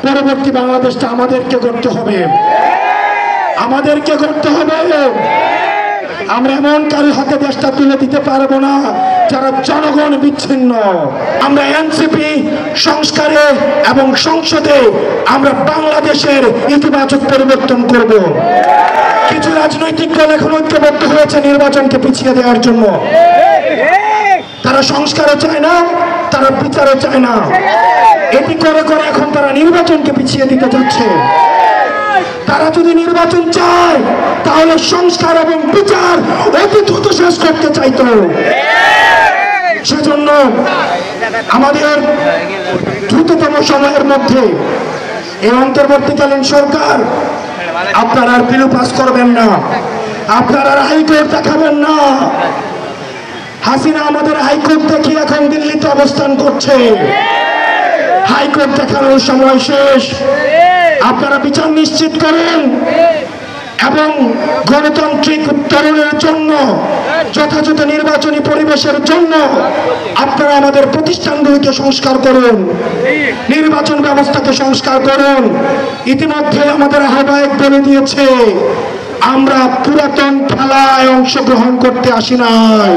পরবর্তী বাংলাদেশটা আমাদেরকে করতে হবে, আমাদেরকে করতে হবে। আমরা এমন কারো হাতে দেশটা তুলে দিতে পারবো না যারা জনগণ বিচ্ছিন্ন। আমরা এনসিপি সংস্কারে এবং সংসদে আমরা বাংলাদেশের ইতিবাচক পরিবর্তন করব। কিছু রাজনৈতিক দল এখন ঐক্যবদ্ধ হয়েছে নির্বাচনকে পিছিয়ে দেওয়ার জন্য। তারা সংস্কারও চায় না, তারা বিচারও চায় না। এটি করে করে এখন তারা নির্বাচনকে পিছিয়ে দিতে যাচ্ছে। তারা যদি নির্বাচন চায় তাহলে সংস্কার এবং বিচার অতি দ্রুত শেষ করতে চাইতো। সেজন্য আমাদের দ্রুততম সময়ের মধ্যে এই অন্তর্বর্তীকালীন সরকার আপনারা আর বিল পাস করবেন না, আপনারা আর হাইকোর্ট দেখাবেন না। হাসিনা আমাদের হাইকোর্ট দেখিয়ে এখন দিল্লিতে অবস্থান করছে। হাইকোর্ট দেখানোর সময় শেষ। আপনারা বিচার নিশ্চিত করেন এবং গণতান্ত্রিক উত্তরণের জন্য, যথাযথ নির্বাচনী পরিবেশের জন্য আপনারা আমাদের প্রতিষ্ঠানগুলিকে সংস্কার করুন, নির্বাচন ব্যবস্থাকে সংস্কার করুন। ইতিমধ্যে আমাদের আহ্বায়ক বলে দিয়েছে আমরা পুরাতন খেলায় অংশগ্রহণ করতে আসি নাই।